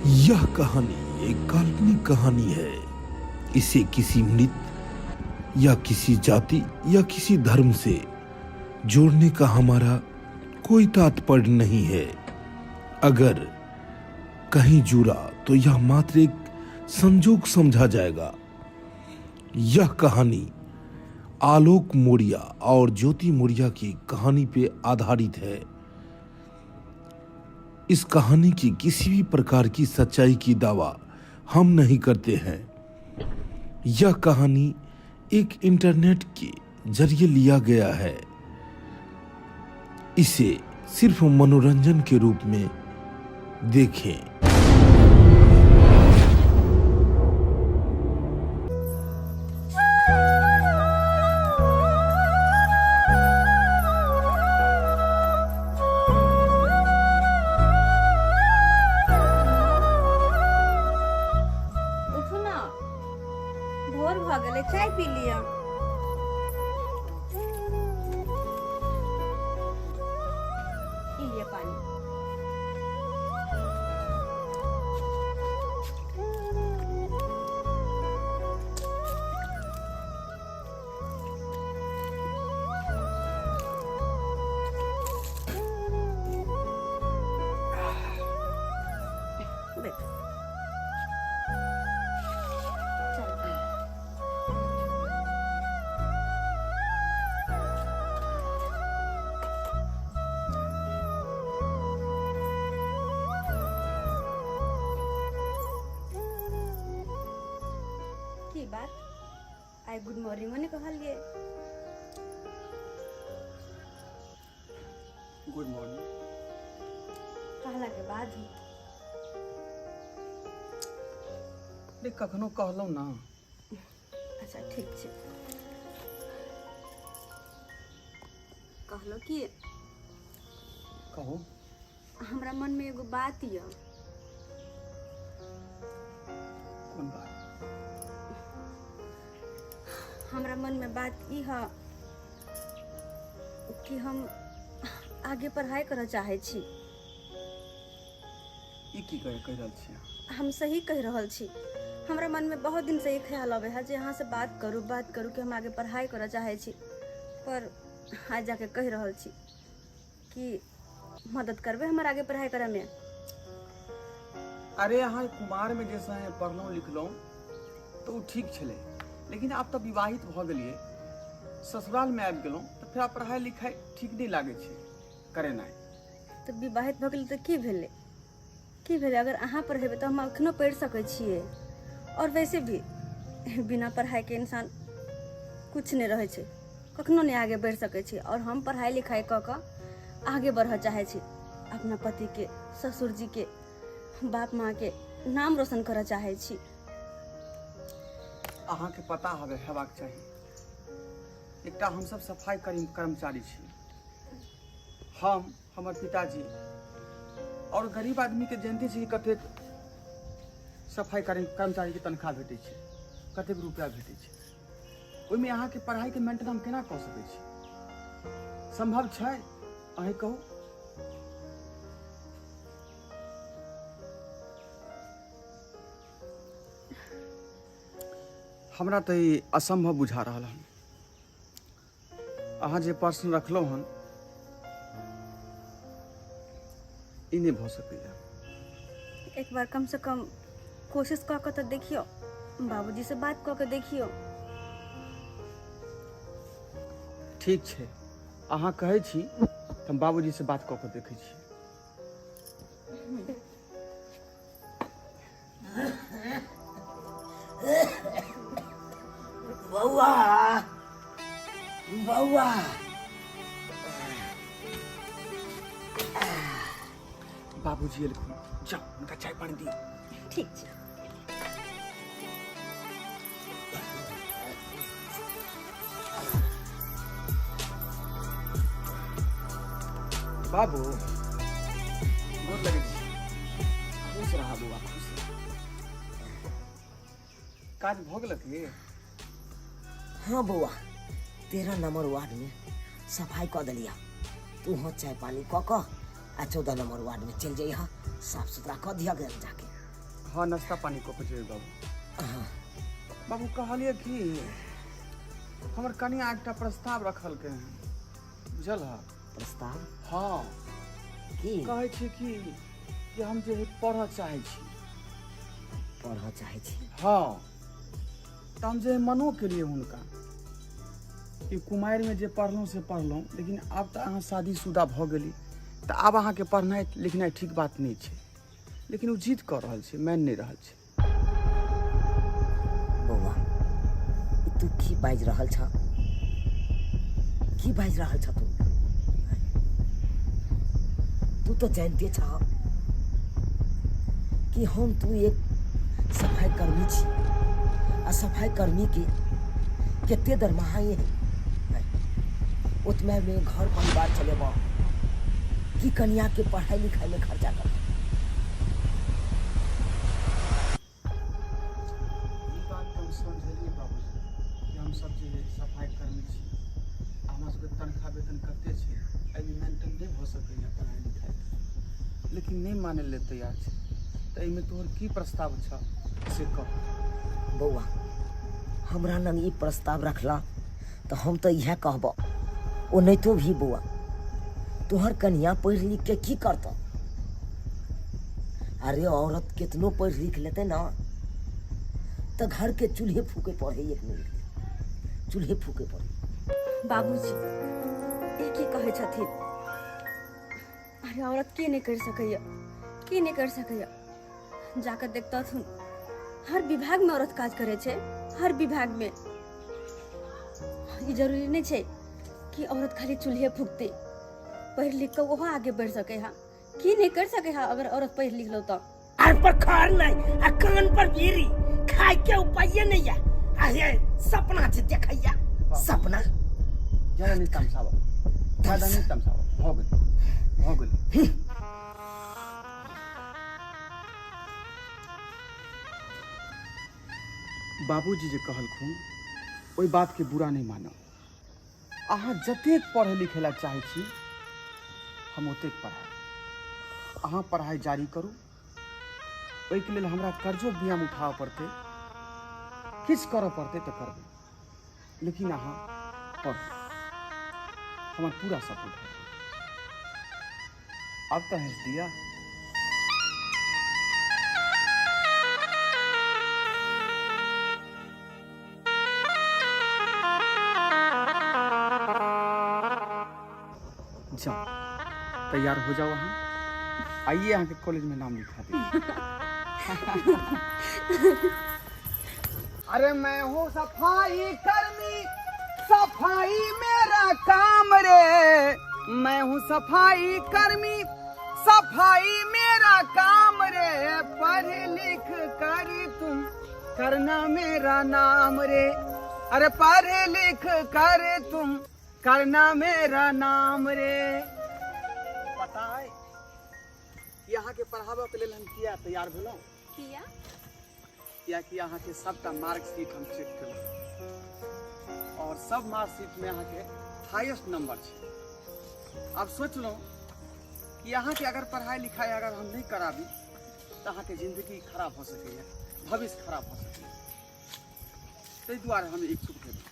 यह कहानी एक काल्पनिक कहानी है। इसे किसी मृत या किसी जाति या किसी धर्म से जोड़ने का हमारा कोई तात्पर्य नहीं है। अगर कहीं जुड़ा तो यह मात्र एक संजोग समझा जाएगा। यह कहानी आलोक मौर्य और ज्योति मौर्य की कहानी पे आधारित है। इस कहानी की किसी भी प्रकार की सच्चाई की दावा हम नहीं करते हैं। यह कहानी एक इंटरनेट के जरिए लिया गया है। इसे सिर्फ मनोरंजन के रूप में देखें। उठू ना, भोर भ गेलै, चाय पी लिया। ई लिया पानी। बैठ। चल। की बात आई गुड मॉर्निंग ने कहलिए। Good morning. कहला के बाद ही देख कखनो कहलौ ना। अच्छा ठीक छै। कहलो कि कहो। हमरा मन में एगो बात य। कौन बात? हमरा मन में बात ई है कि हम आगे पढ़ाई करऽ चाहे छी। ई की कह रहल छी? हम सही कह रहल छी। हमरा मन में बहुत दिन से ये ख्याल आवे है जे यहाँ से बात करूँ कि हम आगे पढ़ाई करऽ चाहे छी, पर आज जाके कह रहल छी कि मदद करबे हमर आगे पढ़ाई करे में। अरे यहाँ कुमार में जैसा है पढ़लौं लिखलौं तो उ ठीक छले, लेकिन आब तो विवाहित भ गेलिए, ससुराल में आबि गेलौं तो फिर आब पढ़ाई लिखाई ठीक नहीं लागे छे करेनाइ। तो विवाहित भ गेल तो की भेले? अगर अहाँ पढ़ेबे तो हम अखनो पढ़ सकै छियै। और वैसे भी बिना पढ़ाई के इंसान कुछ नहीं रहे छे, कखनो नहीं आगे बढ़ सकै छी। और हम पढ़ाई लिखाई क के आगे बढ़ चाहे छी, अपना पति के, ससुर जी के, बाप माँ के नाम रोशन करऽ चाहे छी। अहाँ के पता हेबाक चाही। एकटा हम सब सफाई कर्मचारी छी। हम, हमर पिताजी और गरीब आदमी के जानते छी कतेक सफाई कर्मचारी के तनख्वाह भेटै छै, कतेक रुपया भेटै छै। ओहिमे अहाँ के पढ़ाई के मेंटेन हम केना कऽ सकै छी? संभव छै? अहीं कहू। हमरा तऽ ई असंभव बुझा रहल हन। अहाँ जे प्रश्न रखलहुँ हन ई नहीं भऽ सकैया। एक बार कम से कम कोशिश क के तो देखियो, बाबूजी से बात क के देखियो। ठीक छै, अहाँ कहै छी तऽ हम बाबूजी से बात कऽ के देखै छी। बौआ, बौआ, बाबूजी एलखुन, जाओ उनका चाय पानी दियो। ठीक छै। बाबू गोर लगै छी। खुश रहा बौआ, खुश रहा। काज भऽ गेल की? हाँ बौआ, 13 नंबर वार्ड में सफाई कऽ देलिया। तू हाँ चाय पानी कऽ आ 14 नंबर वार्ड में चल जाइ, साफ सुथरा कऽ दिया गया जाके। हाँ नाश्ता पानी को पूछे बाबू। हाँ बाबू कहलिए कि हमर कनिया एकटा प्रस्ताव रखल के हैं, बुझल है? प्रस्ताव हाँ की कहै छै कि हम जे पढ़ऽ चाहै छी। पढ़ऽ चाहै छी? हाँ तो हम जे मनो केलिए हुनका कि कुमारि में जे पढ़लहुँ से पढ़लहुँ, लेकिन आब तो अहाँ शादीशुदा भऽ गेली तो आब अहाँके पढ़नाइ लिखनाइ ठीक बात नहीं छै। लेकिन वो जिद कर रहल छै, मान नहीं रहल छै। बौआ तू की बाजि रहल छ? की बाजि रहल छ तू तो जानते छ कि हम तू एक सफाई कर्मी छी आ सफाई कर्मी के केते दरमाहा है। उतमे में घर परिवार चलेब कि कन्या के पढ़ाई लिखाई में खर्चा कर। हम सब जे सफाई कर्मी छी, हमरा सबके तनख्वाह वेतन कते छै, एहिमे मेंटेन नहीं हो सकैए पढ़ाई लिखाई, लेकिन नहीं माने ले तैयार छै। तो एहिमे तोहर की प्रस्ताव छ से कह। बौआ हमरा लग ई प्रस्ताव रखला तो हम तो यह कहब, ओ नहीं तो भी बौआ तोहर कन्या पढ़ लिख के की करता? अरे औरत कितनो पढ़ लिख लेते ना तो घर के चूल्हे फूके पड़े, एक मिनट चूल्हे फूके पड़े। बाबूजी एक ही कहे छथिन, अरे औरत के नहीं कर सकैया, के नहीं कर सकैया। जाकर देखता थुन हर विभाग में औरत काज करे छे, हर विभाग में। ये जरूरी नहीं छे कि औरत खाली चूल्हे फूकते, पढ़ लिख कर वो आगे बढ़ सके हा। की नहीं कर सके हा अगर औरत पढ़ लिख लो तो। आर पर खार नहीं आ कान पर बीरी खाए के उपाय नहीं है। अरे सपना से देखैया सपना ज्यादा नहीं तमसावा, ज्यादा नहीं तमसावा, हो गेल हो गेल। बाबूजी जे कहलखुन ओई बात के बुरा नहीं मानब। अहाँ जतेक पढ़े लिखे ला चाहे छी हम ओतेक पढ़ाई, अहाँ पढ़ाई जारी करू। ओहिके लेल हमरा कर्जो बियाम उठाबऽ पड़तै, किछु करऽ पड़तै तऽ करबै, लेकिन अहाँ पढ़ू, हमर पूरा सपोर्ट है। अब तो हंस दिया। जाओ तैयार हो जाओ, वहाँ आइए, यहाँ के कॉलेज में नाम लिखा दे। अरे मैं हूँ सफाई कर्मी, सफाई मेरा काम रे। मैं हूँ सफाई कर्मी, सफाई मेरा काम रे। पढ़ लिख कर तुम करना मेरा नाम रे। अरे पढ़ लिख कर तुम करना मेरा नाम रे। पता है यहाँ के पढ़ाबऽ के लेल हम किया तैयार भेलहुँ? किया कि यहाँ के सबटा मार्कशीट हम चेक केलहुँ और सब मार्कशीट में यहाँ के हाईएस्ट नंबर है। अब सोचलहुँ कि यहाँ के अगर पढ़ाई लिखाई अगर हम नहीं कराबी तो अहाँ के जिंदगी खराब हो सकैए, भविष्य खराब हो सकैए। ताहि दुआरे हम इच्छुक भेलहुँ,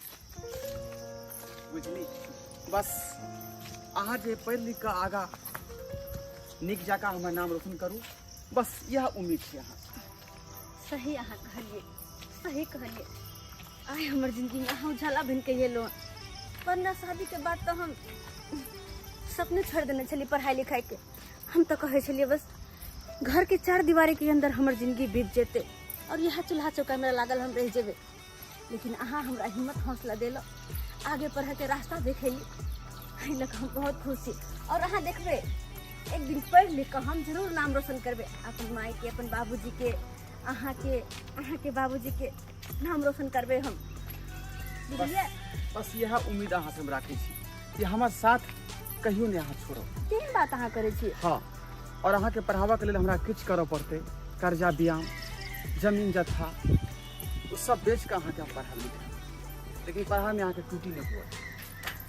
बुझली। बस अहाँ जे पढ़ लिख कऽ आगा नीक जकाँ हमर नाम रोशन करू, बस यह उम्मीद है। अहाँ सही अहाँ कहलिए, सही कहलिए। आइ हमर जिंदगी में अहाँ उजाला बन के ये लोन, वरना शादी के बाद तो हम सपने छोड़ देने छलिए पढ़ाई लिखाई के। हम तो कहे छलिए बस घर के चार दीवारी के अंदर हमर जिंदगी बीत जेते और यह चूल्हा चौका मेरा लागल हम रह जेबे। लेकिन अहाँ हमरा हिम्मत हौसला देलो, आगे पढ़े के रास्ता देखेली, एहि लऽ हम बहुत खुश छी। और अहाँ देखबे एक दिन पढ़ लिख कर हम जरूर नाम रोशन करबे, अपन माई के, अपन बाबूजी के, अहाँ के बाबूजी के नाम रोशन करबे हम, बुझलिए। बस यह उम्मीद अहाँ से हम राखै छी कि हमर साथ कहियो नहीं अहाँ छोड़ो। तीन बात अहाँ करे छी। हाँ, और अहाँ के पढ़ाबऽ के लेल हमरा किछु करऽ पड़तै, कर्जा बियाम, जमीन जत्था, ओ सब बेच के अहाँ के पढ़ा लिखा, लेकिन पढ़ाई में अहाँ के टूटी नहीं हुआ।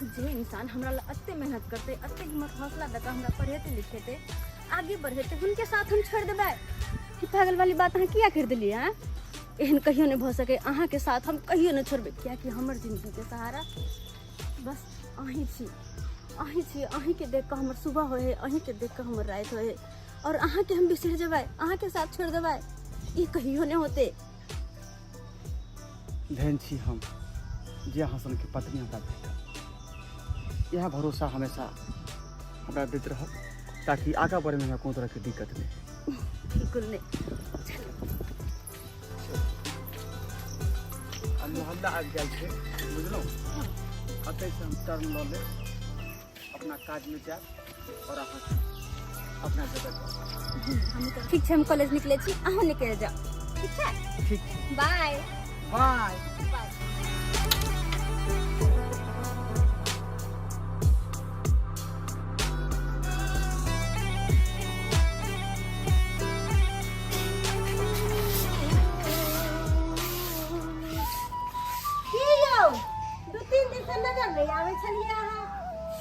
जे इंसान हमरा ला अत्ते मेहनत करते, अत्ते हिम्मत हौसला देकर हमरा पढ़ेते लिखेते, आगे बढ़ेते, उनके साथ हम छोड़ देबै। ई पागल वाली बात अहाँ किया कर दिलिए? हाँ, एहन कहियो नहीं भ सके। अहाँ के साथ हम कहियो नहीं छोड़बे, क्या कि हमर जिंदगी के सहारा बस अहीं छी। अहीं छी, अहीं के देख के हमर सुबह होए है, अहीं के देख के हमर रात होए है। और अहाँ के हम बिसर जबै, अहाँ के साथ छोड़ देबै, ई कहियो नहीं होते। धन छी हम जे अहाँ सन के पत्नी हमरा भेटल। यह भरोसा हमेशा हमरा दैत रहब ताकि आगा बढ़े में हमरा कोनो तरह के दिक्कत नहीं। बिल्कुल नहीं। अब मोहल्ला आबि गेल छै, बुझलहुँ? अतै से हम टर्न लऽ लेब, अपना काज में जायब और अहाँ अपना जगह जायब। ठीक है, हम कॉलेज निकले छी, अहाँ निकल जाओ। ठीक है, ठीक छै, बाय बाय। बाय।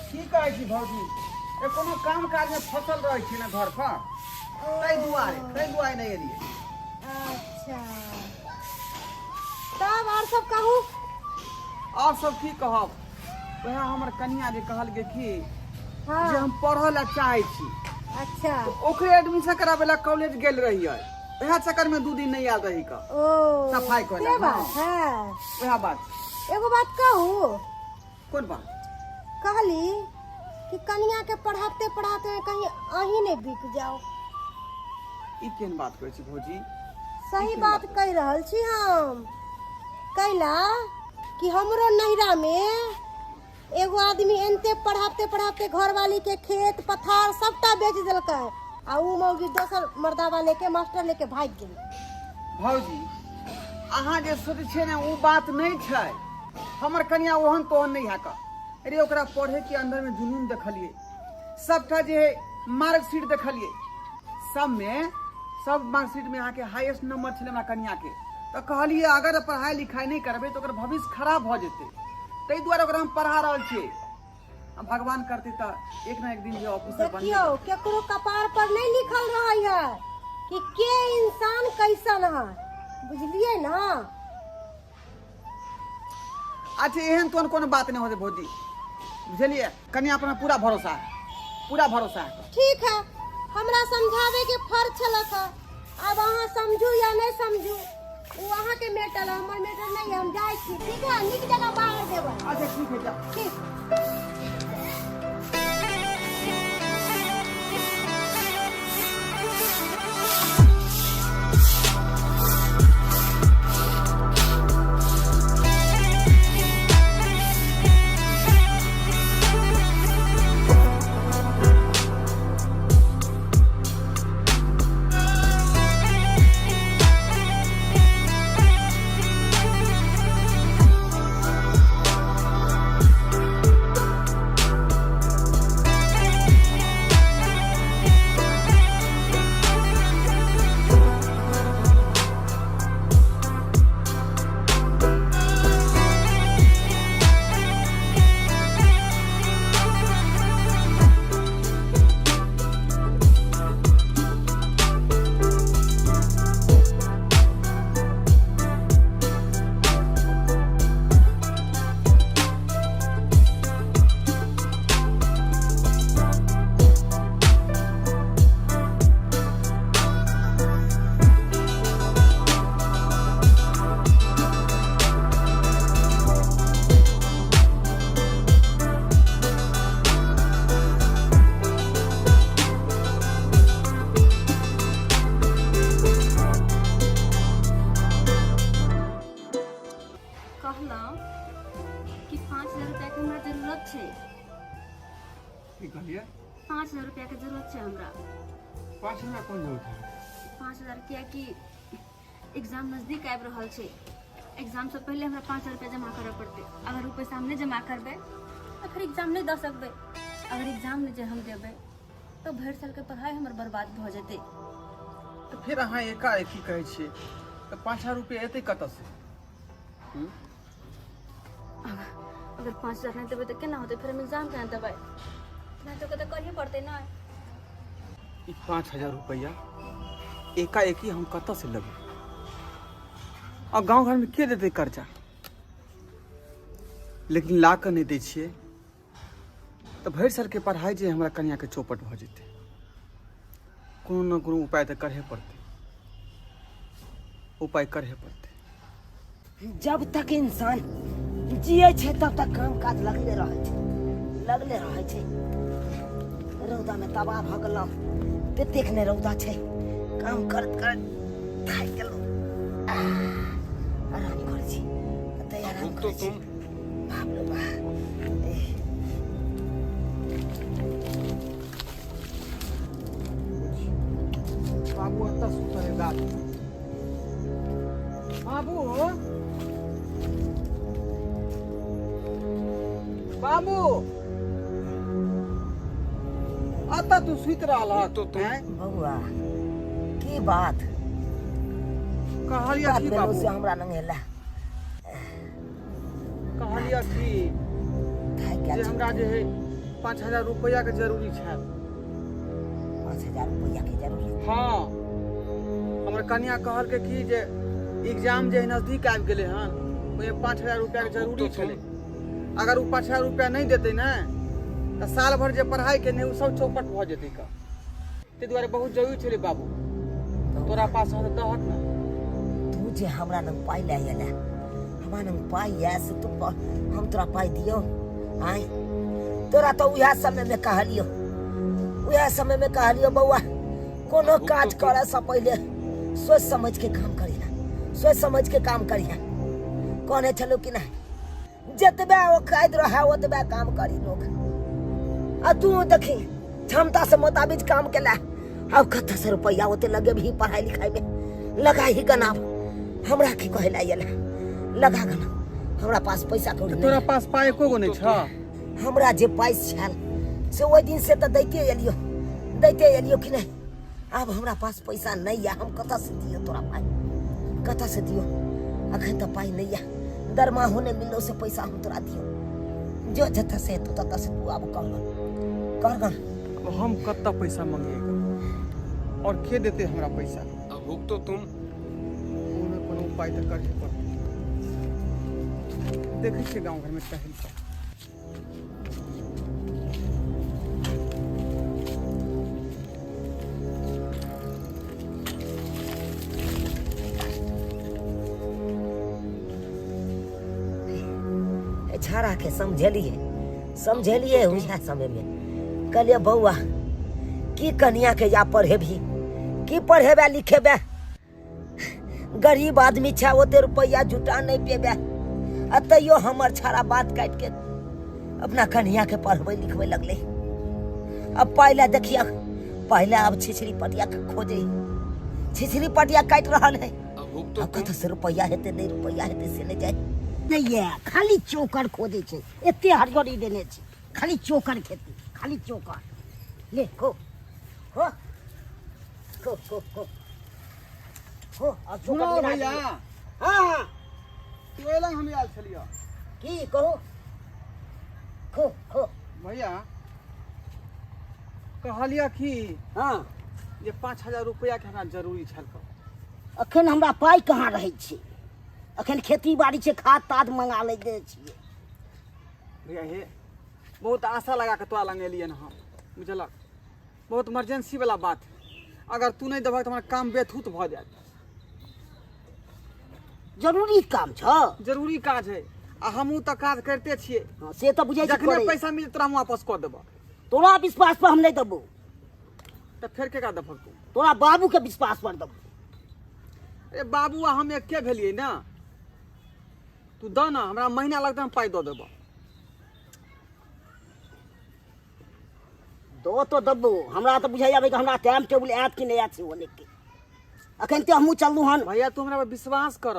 की कहै छी भौजी, ए कोनो काम काज में फसल रहै छी ना घर पर, ताहि दुआरे नहीं एलियै। अच्छा, तब और सब कहू। और सब की कहब, वह हमर कनिया जे कहल गे कि हाँ। जे हम पढ़ऽ ला चाहै छी, अच्छा, तो ओकरे एडमिशन कराबे ला कॉलेज गेल रहियै। वह चक्कर में 2 दिन नहीं आयल रही का ओ सफाई करे के ला। बात है। वह बात। एगो बात कहू, कौन बात? कहली कि कनिया के पढ़ाते पढ़ाते कहीं अहीं नहीं बिक जाओ। ई केन बात कहै छी भौजी? सही बात कह रहल छी हम। कैला कि हमरो नैरा में एगो आदमी एनते पढ़ाते पढ़ाते घर वाली के खेत पथार सबटा बेच देलकै, आ उ मौगी दोसर मर्दावा लेके मास्टर लेके भाग गेल। भौजी अहाँ जे सोचै छियै ने उ बात नहीं छै। हमर कनिया ओहन तोहन नहीं है का। अरे ओकरा पढ़े के अंदर में जुनून देखलिए, सबटा जे मार्कशीट देखलिए, सब मार्कशीट में अहाँ के हाईएस्ट नंबर छलै हमरा कनिया के। तो कहलिए अगर पढ़ाई लिखाई नहीं करबे तो ओकर भविष्य खराब भ जेतै, ताहि दुआरे ओकरा हम पढ़ा रहल छियै। अब भगवान करते तो एक ना एक दिन जे ऑफिसर बन देखियो केकरो कपार पर नहीं लिखल रहै है कि के इंसान कैसन है, बुझलिए ना? अच्छा एहन तो कोनो बात नहीं होते भौजी, बुझलिए? कनिया अपना पूरा भरोसा है, पूरा भरोसा है। ठीक है, हमरा समझावे के फर्ज छलक। अब अहाँ समझू या नहीं समझू वो अहाँ के मेटर, हमर मेटर नहीं है। हम जाए छी, ठीक है? निक जगह बाहर देबै। अच्छा ठीक है, जाओ। ठीक। कि 5,000 रुपया के हमरा जरूरत छै। की कहलिए? 5,000 रुपया के जरूरत छै हमरा। 5,000 कोन जरूरत है? 5,000 किया कि एग्जाम नजदीक आबि रहल छै। एग्जाम से पहले हमरा 5,000 रुपया जमा करे पड़ते। अगर वो पैसा हम नहीं जमा करबे तो फिर एग्जाम नहीं दे सकबे। अगर एग्जाम नहीं हम देबे तो भर साल के पढ़ाई हमर बर्बाद भ जेते। तो फिर अहाँ एकाएक की कहै छियै तो 5,000 रुपया एतै कतऽ से? अगर 5,000 नहीं देबे तो केना होते? फिर हम एग्जाम केना देबै? नहीं तो कते करही पड़ते ना। 5,000 रुपया एकाएक ही हम कतऽ से लेबै? अब गांव घर में के देते कर्जा? लेकिन ला कऽ नहीं दै छियै तऽ भरि साल के पढ़ाई जे हमरा कन्या के चौपट भऽ जेतै। कोनो न कोनो उपाय तऽ करहे पड़तै, उपाय करहे पड़तै। जब तक इंसान जिए छे तब तक काम काज लगले रहे छे। रौदा में तबाह भ गेलौं, कतेक ने रौदा छे, काम करत करत थाकि गेलौं। आराम कर छी, अतै आराम कर छी। बाप रे बाप। बाबू अतऽ सुतल है गाछ। बाबू बाबू अतऽ तू सुति रहल हैं? बउआ की बात कहलिया की बाबू? से हमरा नंगेला कहलिया की जे हमरा जे है 5,000 रुपया के जरूरी छै। 5,000 रुपया के जरूरी? हाँ, हमर कन्या कहल के की जे एग्जाम जे नजदीक आबि गेलै हन, ओहिमे 5,000 रुपया के जरूरी छलै। अगर वो 5,000 रुपया नहीं देते ना तो साल भर जे पढ़ाई के नहीं वो सब चौपट भ जेतै का। ते दुआरे बहुत जरूरी छलै बाबू, तोरा पास हो दहक ना। तू जे हमरा नंग पाई ले आइला, हमरा नंग पाई है से तू हम तोरा पाई दियो? आय तोरा तो उहे समय में कहलियो बउआ, कोनो काज करे से पहले सोच समझ के काम करिहा। कहने चलो कि नहीं, जतबे औकात रहे ओतबे काम करी लोग। आ तू देखी क्षमता से मुताबिक काम केला। अब कत्ता से रुपया ओते लगे भी पढ़ाई लिखाई में लगा ही गनाब। हमरा की कहला येला लगा गना, हमरा पास पैसा कौड़ी नहीं। तोरा पास पाई एको गो नहीं छ? हमरा जे पाइस छल से ओइ दिन से तो दैते एलियो कि नहीं। अब हमरा पास पैसा नहीं है, हम कत्ता से दियो तोरा पाई? कत्ता से दियो? अखन तो पाई नहीं है, दरमा होने मिलो से पैसा हम तोरा दियो। जो जत्ता से तू तत्ता से तू अब कर तो हम कत्ता पैसा मांगिएगा और के देते हमरा पैसा? अब भूख तो तुम कोनो उपाय तो करहे पड़तै। देखै छियै गाँव घर में टहल कऽ छाड़ा के समझेलिए उहे समय में कहलिए बउआ की कन्या के या पढ़ेबी, की पढ़ेबे लिखेबे? गरीब आदमी छे, ओते रुपया जुटा नहीं पेबे। अतैयो हमर छाड़ा बात काट के अपना कन्या के पढ़बे लिखबे लगले। अब पहले देखिए, पहले अब छिछरी पटिया खोजे, छिछरी पटिया काट रहल है। अब कत से रुपया हेते नहीं रुपया हेते से नहीं जाए नहीं है। खाली चोकर खोदे छे, एते हरियरी देने छे, खाली चोकर खेती, खाली चोकर ले को हो और सुनो चोकर भैया। हां तू एलंग हम आयल छलियो की कहो खो भैया। कहलिया कि हां जे 5,000 रुपया के हमरा जरूरी छल। अखन हमरा पाई कहाँ रहे छी? अखन खेती बाड़ी से खाद ताद मंगा ले दे छिए। भैया हे बहुत आशा लगा के तोरा लंग एलियन हम, बुझलक? बहुत इमरजेंसी वाला बात है। अगर तू नहीं देबह तो हमारा काम बेथूत भ जाएत। जरूरी काम छ, जरूरी काज है आ हमहू तो काज करते छिए। हाँ, से तो बुझे जखने पैसा मिले तोरा हम वापस कर देबह। तोरा विश्वास पर हम नहीं देबो तो फिर के का देबह तू? तोरा बाबू के विश्वास पर देबो। ए बाबू हम एके भेलिए ना, तू द ना, हमरा महीना लगता हम पाई दो देबह। दो तो दबो, हमरा तो बुझाई आबे कि हमरा टाइम टेबल आत कि नहीं आत से ओने के। अखन ते हमहू चललू हन। भैया तू हमरा पर विश्वास कर,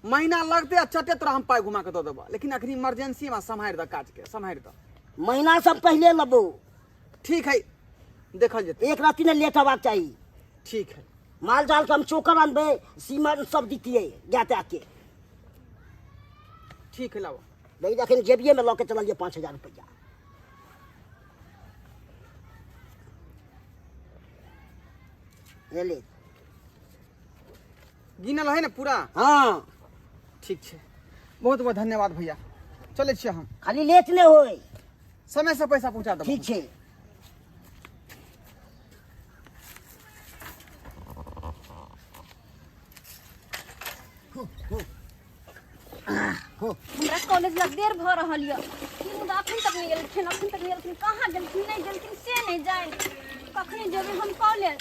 महीना लगते आ चटे तोरा हम पाई घुमा के दो देबह। लेकिन अखनी इमरजेंसी में संभाल द काज के, संभाल द। महीना सब पहले लबो। ठीक है, देखल जेतै। एक राती ने लेट आबाक चाहिए। ठीक है। माल जाल के हम चोकर अनबे, सीमेंट सब दितिए जाते आके। ठीक है लाओ। लेकिन अखन जेबिए में लके चलिए 5,000 रुपया। ले गिनल है ना पूरा? हाँ ठीक है, बहुत बहुत धन्यवाद भैया। चले छियै हम, खाली लेट नहीं होए। समय से पैसा पहुँचा देबो। ठीक है। हमरा कॉलेज लग देर भ रहल य, मुदा अखन तक नहीं गेलखिन, कहाँ गेलखिन, नहीं गेलखिन से नहीं जाए। कखनी जेबै हम कॉलेज,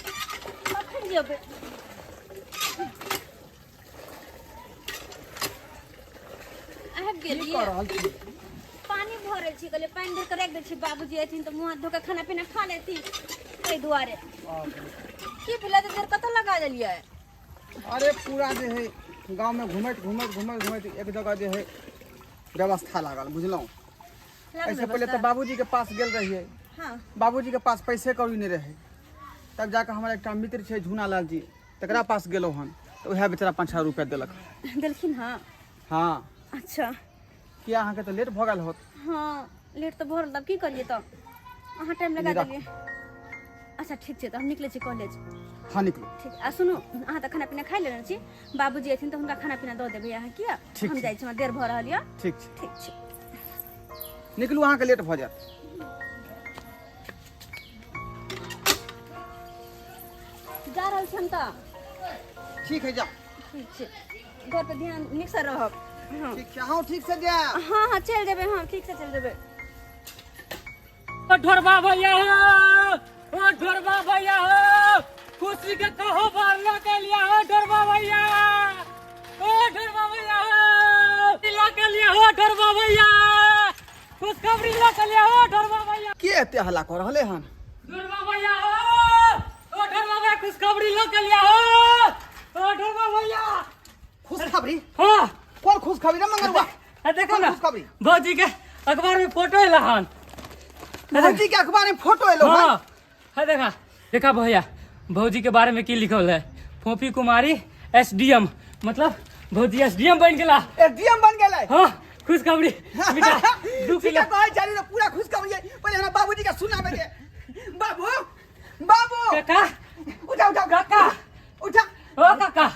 कखन जेबै? आबि गेलियै, पानी भरै छी, कहलियै पानी भरि कऽ राखि दै छी, बाबूजी अयथिन तऽ मुँह हाथ धो कऽ खाना पीना खा लेथिन, ताहि दुआरे। की भेलै तऽ देर कतऽ लगा देलियै? अरे पूरा जे है गांव में घूमैत एक जगह जे है व्यवस्था लागल, बुझलहुँ। ऐसे पहले तो बाबूजी के पास गेल रहिए। हाँ। बाबूजी के पास पैसे कौड़ी नहीं रहे, तब जाकर हमारा एक मित्र है झूना लाल जी, तकरा पास गेलो हन, तो वह बेचारा 5,000 रुपया दिलक। देलखिन? हाँ। हाँ। अच्छा। किया अहाँ के तो लेट भ गेल होत? हाँ लेट तो भरल, तब की करिए, तब अहाँ टाइम लगा देलिए। अच्छा ठीक छै, तऽ हम निकलै छी कॉलेज। हाँ निकलू। ठीक, आ सुनू, अहाँ तऽ खाना पीना खाइ लेने छी, बाबूजी अयथिन तऽ हुनका खाना पीना दऽ देबै अहाँ। किया हम जाइ छी, हमरा देर भऽ रहल यऽ। ठीक छै, ठीक छै, निकलू, अहाँ के लेट भ जायत। जा रहल छी हम तऽ। ठीक है, जा। ठीक छै, घर पे ध्यान नीकसँ रहब। हाँ ठीक छै, अहाँ ठीक से जा। हाँ हाँ चलि जेबै, हाँ ठीक से चलि जेबै। ढोरबा भैया हो, ओ ढोरबा भैया हो, खुशी के कहो बारला के लिया हो ढोरबा भैया, ओ ढोरबा भैया हो, ला के लिया हो ढोरबा भैया, खुशखबरी ला के लिया हो ढोरबा भैया। के एते हल्ला कर रहले हन? ढोरबा भैया हो, ओ ढोरबा भैया खुशखबरी ला के लिया हो, ओ ढोरबा भैया। खुशखबरी? हाँ। कौन खुशखबरी रे मंगरुआ? देखो ना, खुशखबरी भौजी के अखबार में फोटो एला हन। भौजी के अखबार में फोटो एलो हन? हाँ, है देखा भैया, भौजी के बारे में की लिखल है? फोफी कुमारी SDM, मतलब भौजी SDM बन गेला। SDM बन गेलै? हाँ, खुशखबरी बेटा, 2 किलो कहै छली ना पूरा खुशखबरी है। पहले हमरा बाबूजी के सुनाबे दे। बाबू, बाबू, काका, उठा उठा काका, उठा। ओ काका,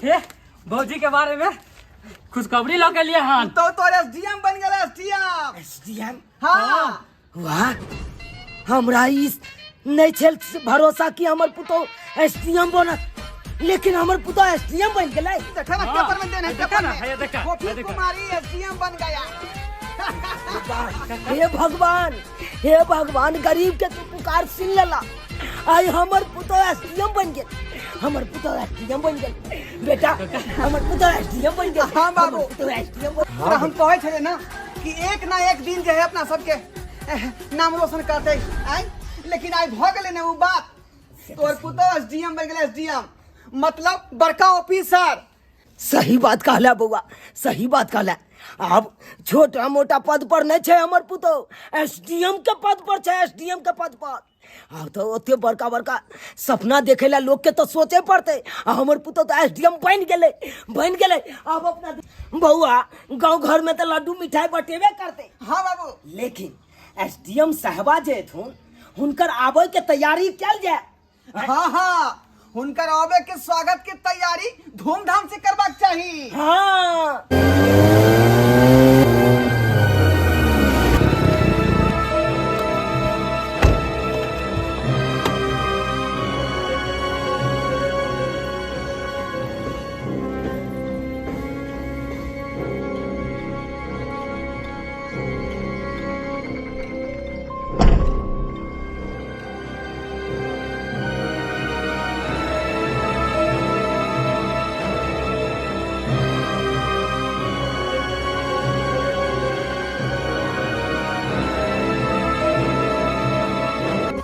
हे भौजी के बारे में खुशखबरी ला के लिए हन। तो SDM बन गेलै। SDM? हाँ। वाह, हमरा इस नहीं छल भरोसा कि हमर पुतो SDM बनत, लेकिन हमर पुतो SDM बन गेलै। देखा ना पेपर में देने, पेपर में देखा, फोफी कुमारी SDM बन गया। हे भगवान, गरीब के तू पुकार सुन लेला। आई हमर पुतो SDM बन गेल, हमर पुतो SDM बन गेल। बेटा, हमर पुतो SDM बन गेल। हाँ बाबू, पुतो SDM बन और हम कहै छले ना कि एक ना एक दिन जो है अपना सबके नाम रोशन करते आई, लेकिन आई भ गेलै ना वो बात। तोर पुतो SDM बन गेलै। SDM मतलब बड़का ऑफिसर। सही बात कहला बउआ, सही बात कहला। अब छोटा मोटा पद पर नहीं छे हमर पुतो, SDM के पद पर छे, SDM के पद पर। अब तो ओते बड़का बड़का सपना देखेला लोग के तो सोचे पड़ते। हमर पुतो तो SDM बन गेले। अब अपना बउआ गांव घर में तो लड्डू मिठाई बटेबे करते। हाँ बाबू, लेकिन SDM साहबा जे थुन, हुनकर आबे के तैयारी कल जाए। हाँ, हुनकर आबे के स्वागत के तैयारी धूमधाम से करबाक चाहिए। हाँ।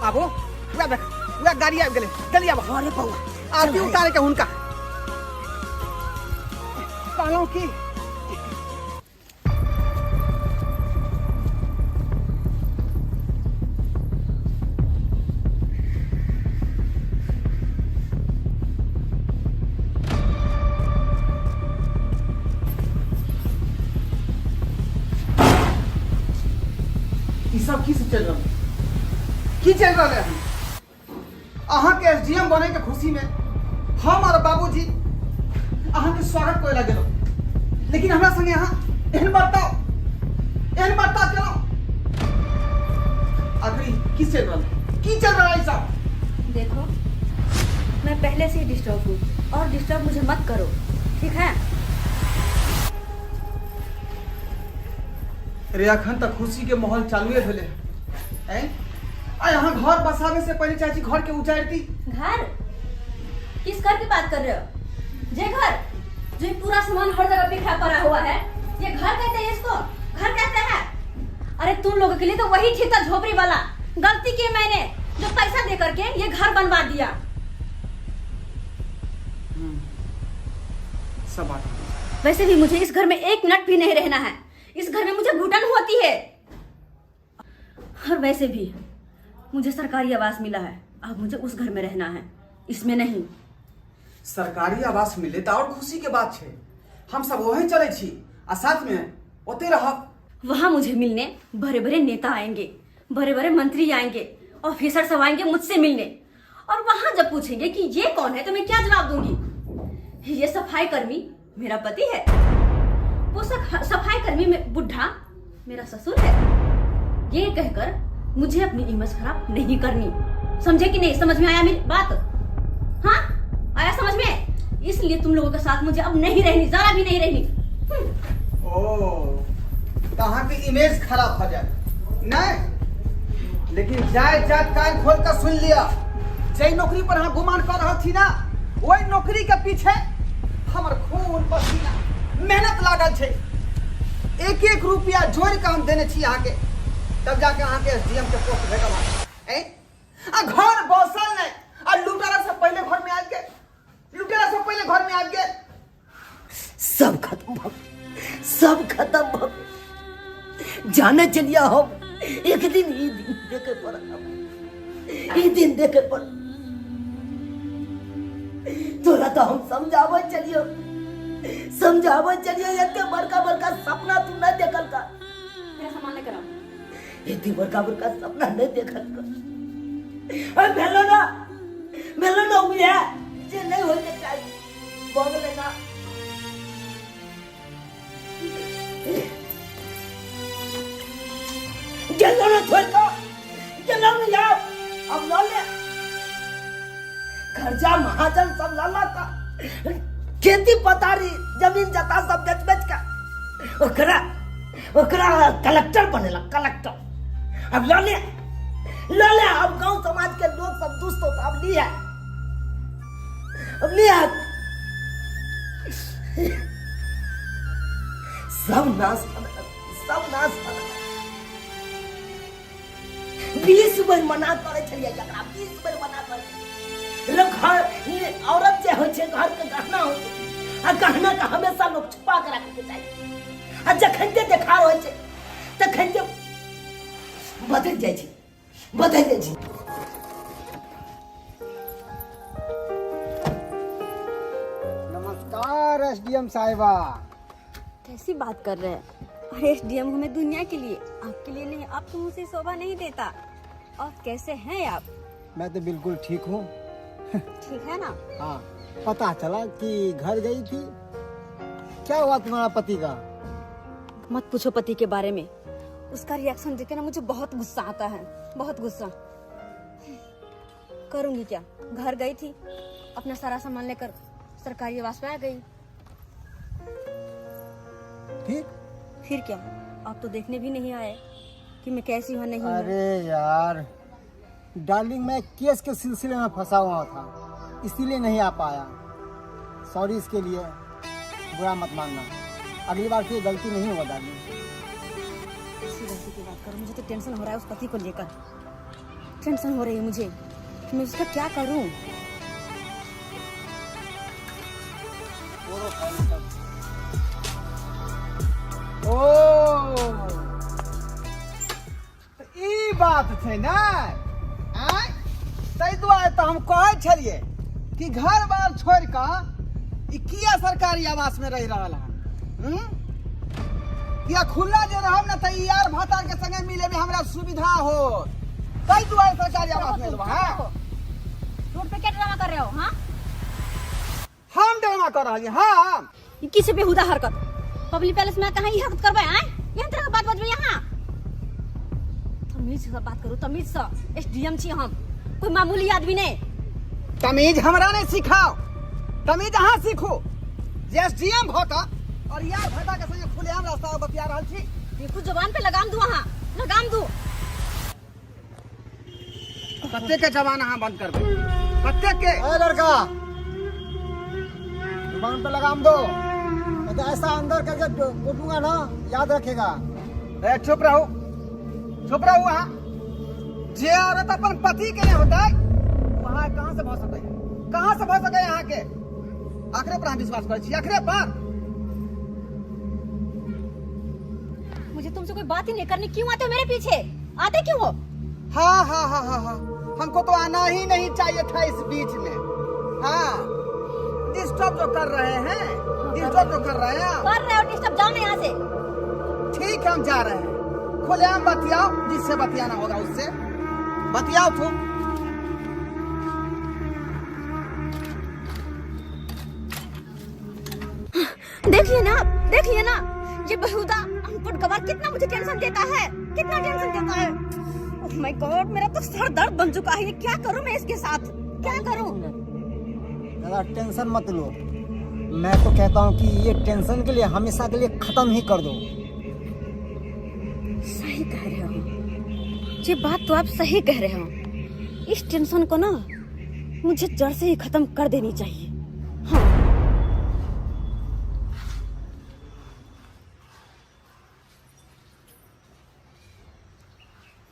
आबो, उड़ा देख, उड़ा गाड़ी आबि गेलै, जल्दी आबो। अरे बउआ, आरती उतारे के हुनका कहलहुँ की ई सब की से चल रहल? की चल रहल है? अहाँ के SDM बने के खुशी में हम और बाबूजी अहाँ के स्वागत कोयला गेलो, लेकिन हमरा संगे अहाँ एहन बर्ताव केलो। आखिर की चल रहा है सब? देखो, मैं पहले से ही डिस्टर्ब हूँ और डिस्टर्ब मुझे मत करो, ठीक है? रे अखन तक खुशी के माहौल चालू भेले हैं। आ यहाँ घर बसावे से पहले चाची घर के उजाड़ती। घर? किस घर की बात कर रहे हो? ये घर जो पूरा सामान हर जगह बिखरा पड़ा हुआ है, ये घर कहते हैं इसको? घर कहते हैं? अरे तुम लोगों के लिए तो वही ठीक था, झोपड़ी वाला। गलती की मैंने, जो पैसा दे करके ये घर बनवा दिया। सब बात। वैसे भी मुझे इस घर में 1 मिनट भी नहीं रहना है। इस घर में मुझे घुटन होती है। और वैसे भी मुझे सरकारी आवास मिला है, अब मुझे उस घर में रहना है, इसमें नहीं। सरकारी आवास मिले तो और खुशी के बात है। हम सब वहीं चले छी आ साथ में ओते रहब। वहां मुझे मिलने बड़े बड़े नेता आएंगे, बड़े बड़े मंत्री आएंगे, ऑफिसर सब आएंगे मुझसे मिलने। और वहां जब पूछेंगे कि ये कौन है, तो मैं क्या जवाब दूंगी? ये सफाई कर्मी मेरा पति है, वो सफाई कर्मी में बुढ़ा मेरा ससुर है। ये कहकर मुझे अपनी इमेज खराब नहीं करनी, समझे कि नहीं? समझ में आया मेरी बात? हाँ, आया समझ में? इसलिए तुम लोगों के साथ मुझे अब नहीं रहनी, जरा भी नहीं रहनी। ओ, कहाँ की इमेज खराब हो जाए नहीं, लेकिन जाए कान खोल कर सुन लिया। जय नौकरी पर हम गुमान कर रहा थी ना, वही नौकरी के पीछे हमर खून पसीना मेहनत लागल छे। 1-1 रुपया जोड़ के हम देने छी अहाँ के, तब जाके अहाँ के एसडीएम के पोस्ट भेटल है। आ घर बसल नहीं, आ लुटेरा से पहले घर में आ गए, सब खत्म भ जाने चलिए हम एक दिन ये दिन देखे पड़ तोरा तो हम समझावे चलियो इतने बड़का सपना तू न देखल का। मेरा सामान लेकर आओ। इतनी बड़का सपना नहीं देखल का। अरे भेलो ना हुई है जे नहीं होय के चाहिए बोल लेना। जल्लो ना छोड़ का, जल्लो ना यार, अब ला ले। खर्चा महाजन सब लाला का, खेती पतारी जमीन जता सब बेच का ओकरा कलेक्टर बनेला, कलेक्टर। अब ला ले, अब गांव समाज के लोग सब दुष्ट हो, अब लिया सब नाश 20 बेर मना करे छलिए, 20 बेर मना करे। घर औरत जे होइ छै, घर के गहना होइ छै, आ गहना के हमेशा लोग छुपा के रखे के चाहिए। आ जखन जे देखा होइ छै तखन जे बदल जाइ छै। नमस्कार एसडीएम साहिबा। कैसी बात कर रहे हैं? अरे एसडीएम हूँ मैं दुनिया के लिए, आपके लिए नहीं। आपको मुझसे शोभा नहीं देता। और कैसे हैं आप? मैं तो बिल्कुल ठीक हूँ। ठीक है ना? हाँ, पता चला कि घर गई थी, क्या हुआ तुम्हारा पति का? मत पूछो पति के बारे में। उसका रिएक्शन देख के ना मुझे बहुत गुस्सा आता है, बहुत गुस्सा। करूंगी क्या? घर गई थी, अपना सारा सामान लेकर सरकारी आवास में आ गई। फिर क्या? आप तो देखने भी नहीं आए कि मैं कैसी हूँ नहीं हूँ। अरे यार डार्लिंग, मैं केस के सिलसिले में फंसा हुआ था, इसीलिए नहीं आ पाया। सॉरी, इसके लिए बुरा मत मानना। अगली बार से गलती नहीं होगा डार्लिंग। ऐसी गलती की बात करो, मुझे तो टेंशन हो रहा है उस पति को लेकर। टेंशन हो रही है मुझे कि मैं उसका क्या करूं। ई बात छै ना, ताहि दुआरे तो हम कहै छलिए कि घर बार छोड़ के किया सरकारी आवास में रह रहा है। या खुला जो रहब ना, तो यार भाता के संगे मिले में हमरा सुविधा हो, ताहि दुआरे सरकारी आवास में रहब। रोड पे क्या ड्रामा कर रहे हो? हाँ, ना कर रही हाँ ये किस बेहुदा हरकत पब्लिक पैलेस में कहाँ ये हरकत करबे हैं यहाँ तरह बात बजबे यहाँ तमीज से बात करो तमीज से एसडीएम छी हम कोई मामूली आदमी नहीं तमीज हमरा नहीं सिखाओ तमीज अहाँ सीखो जे एसडीएम होता और यार भटा के संगे खुलेआम रास्ता में बतिया रहल छी देखो जवान पे लगाम दो वहाँ लगाम दो कत्ते के जवान अहाँ बंद कर दो कत्ते के ए लड़का जुबान पे लगाम दो नहीं तो ऐसा अंदर करके कूटूंगा ना याद रखेगा। ए चुप रहो वहाँ जे औरत अपन पति के नहीं होता है वहाँ कहाँ से भा सके यहाँ के आखिरे पर हम विश्वास कर छी आखिरे पर मुझे तुमसे कोई बात ही नहीं करनी क्यों आते हो मेरे पीछे आते क्यों हो हाँ हमको तो आना ही नहीं चाहिए था इस बीच में हाँ डिस्टर्ब जो कर रहे हैं कर रहे हो डिस्टर्ब जाओ ना यहाँ से ठीक है हम जा रहे हैं खुलेआम बतियाओ जिससे बतियाना होगा उससे बतियाओ तुम देख लिए ना ये बेहुदा अनपढ़ गवार कितना मुझे टेंशन देता है ओह माय गॉड मेरा तो सर दर्द बन चुका है ये क्या करूं मैं इसके साथ क्या करूं ज़्यादा टेंशन मत लो मैं तो कहता हूँ कि ये टेंशन के लिए हमेशा के लिए खत्म ही कर दो। सही कह रहे हो ये बात तो आप सही कह रहे हो इस टेंशन को ना मुझे जड़ से ही खत्म कर देनी चाहिए। हाँ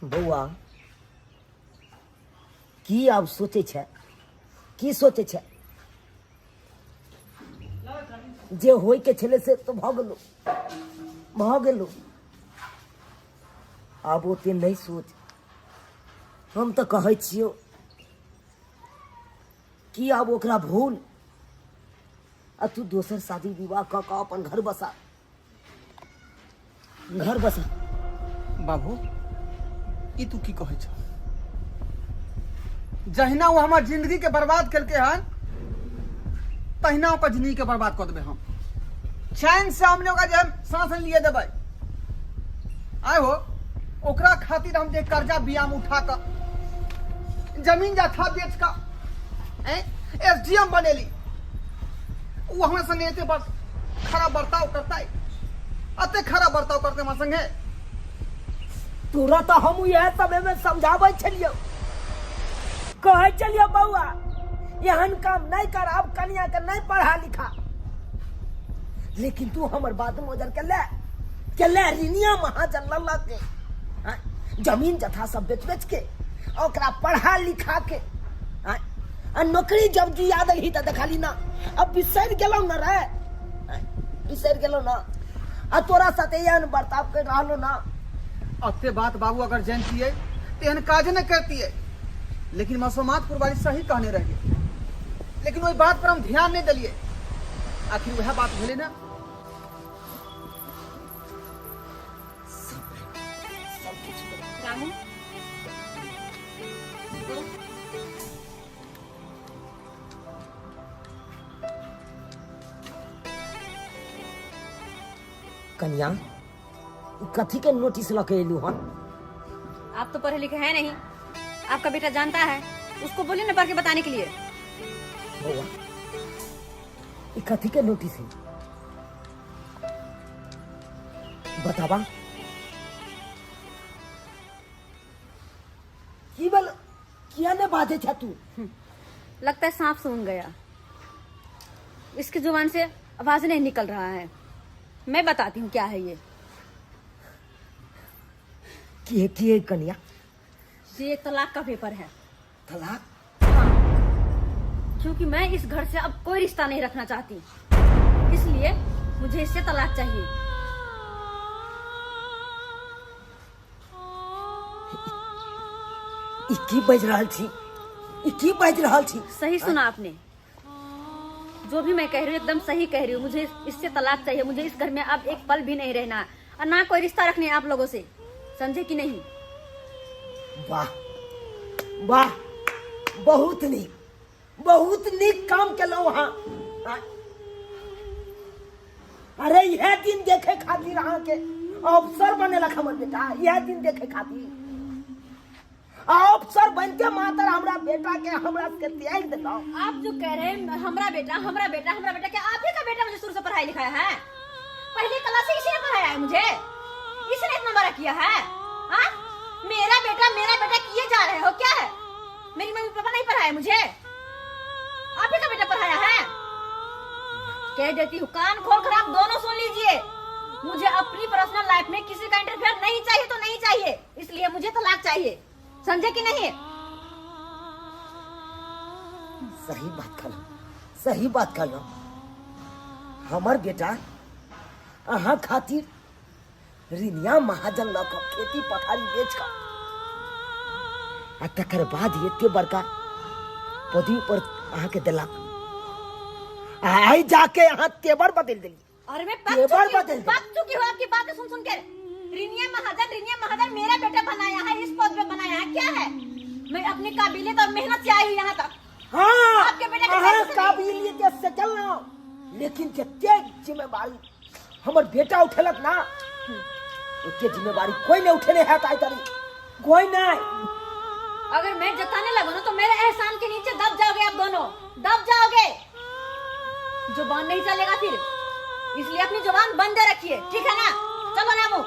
बउआ की आब सोचे छे की सोचे छे जे होय के छले से तो भ गेलो आब ओते नहीं सोच हम तो कहै छियो कि आब ओकरा भूल आ तू दोसर शादी विवाह क के अपन घर बसा बाबू ई तू की कहै छ जहिना वो हमार जिंदगी के बर्बाद करके हन तहिना ओकर जिंदगी के बर्बाद कर देबे हम चैन से हमने ओकरा जे सांस लिए देबै आय हो ओकरा खातिर हम जे कर्जा बियाम उठा कर जमीन जाथा बेच कर एसडीएम बनेली वो हमरा संगे एते बस खराब बर्ताव करता है अते खराब बर्ताव करते हमरा संगे तोरा तो हम यह समय में समझाबै छलियो कहै छलियो बउआ एहन काम नहीं कर अब कन्या के नहीं पढ़ा लिखा लेकिन तू हमर बात मोजर के ले रिनिया महाजन लल्ला के हाँ? जमीन जथा सब बेच के ओकरा पढ़ा लिखा के हाँ? आ नौकरी जब दिया दही त देखली ना अब बिसर गेलौ ना रे हाँ? बिसर गेलौ ना आ तोरा साथे एहन बर्ताव कर रहलो ना अते बात बाबू अगर जानती है तो एहन काज न करती है लेकिन मसूमातपुर वाली सही कहने रहिए लेकिन वही बात पर हम ध्यान नहीं दिलिए आखिर वह बात भेले ना रामू कन्या कथी के नोटिस लके एलू हन आप तो पढ़े लिखे हैं नहीं आपका बेटा जानता है उसको बोलिए ना पढ़ के बताने के लिए बउआ ई कथी के नोटिस है बतावा की बोल किया ने बाधे छा तू लगता है सांप सूंघ गया इसकी जुबान से आवाज नहीं निकल रहा है मैं बताती हूँ क्या है ये की कन्या ये तलाक का पेपर है तलाक क्योंकि मैं इस घर से अब कोई रिश्ता नहीं रखना चाहती इसलिए मुझे इससे तलाक चाहिए ई की बज रहल छी ई की बज रहल छी सही सुना आपने जो भी मैं कह रही हूँ एकदम सही कह रही हूँ मुझे इससे तलाक चाहिए मुझे इस घर में अब एक पल भी नहीं रहना और ना कोई रिश्ता रखने आप लोगों से समझे कि नहीं वाह वाह बहुत नीक काम केलौ हाँ अरे यह दिन देखे खातिर अहाँ के अफसर बनेला हमर बेटा, यह दिन देखे खातिर अफसर बनते मातर हमरा बेटा के हमरा के त्याग देलो। आप जो कह रहे हैं हमरा बेटा हमरा बेटा हमरा बेटा, क्या आप ही का बेटा मुझे शुरू से पढ़ाई लिखाया है? पहली क्लास से इसी ने पढ़ाया है मुझे, इसने इतना बड़ा किया है। हाँ, मेरा बेटा किए जा रहे हो क्या है? मेरी मम्मी पापा नहीं पढ़ाया मुझे, आप ही का बेटा पढ़ाया है। कह देती हूँ, कान खोल कर आप दोनों सुन लीजिए, मुझे अपनी पर्सनल लाइफ में किसी का इंटरफेयर नहीं चाहिए तो नहीं चाहिए, इसलिए मुझे तलाक चाहिए, समझे कि नहीं? सही बात कर लो। हमर बेटा अहाँ खातिर रिनिया महाजन ल के खेती पथारी बेच कर आ तकर बाद एते बड़का पदवी पर अहाँ के देलक, आई जाके अहाँ तेवर बदल देली। अरे मैं तेवर बदल पक चुकी हूँ आपकी बातें सुन सुन के। रिनिया महाजन मेरा बेटा बनाया है, इस पद पे बनाया है, क्या है? मैं अपनी काबिलियत और मेहनत से आई हूँ यहाँ तक। हाँ, आपके बेटे के अहाँ साथ काबिलियत से चलना, लेकिन जते जिम्मेवारी हमर बेटा उठेलक ना, उतने जिम्मेवारी कोई नहीं उठेने है ताई तरी, कोई नहीं। अगर मैं जताने लगूं ना तो मेरे एहसान के नीचे दब जाओगे, आप दोनों दब जाओगे। जुबान नहीं चलेगा फिर, इसलिए अपनी जुबान बंद रखिए, ठीक है ना? चलो ना वो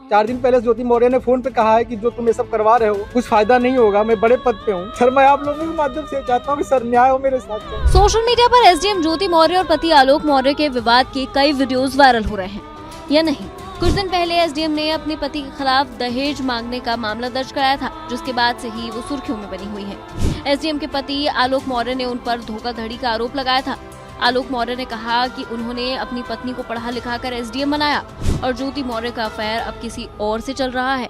चार दिन पहले ज्योति मौर्य ने फोन पे कहा है कि जो तुम ये सब करवा रहे हो कुछ फायदा नहीं होगा, मैं बड़े पद पे हूँ। सर मैं आप लोगों के माध्यम से चाहता हूँ कि सर न्याय हो मेरे साथ। सोशल मीडिया पर एसडीएम ज्योति मौर्य और पति आलोक मौर्य के विवाद के कई वीडियोस वायरल हो रहे हैं, या नहीं? कुछ दिन पहले एसडीएम ने अपने पति के खिलाफ दहेज मांगने का मामला दर्ज कराया था, जिसके बाद से ही वो सुर्खियों में बनी हुई है। एसडीएम के पति आलोक मौर्य ने उन पर धोखाधड़ी का आरोप लगाया था। आलोक मौर्य ने कहा कि उन्होंने अपनी पत्नी को पढ़ा लिखा कर एसडीएम बनाया और ज्योति मौर्य का अफेयर अब किसी और से चल रहा है।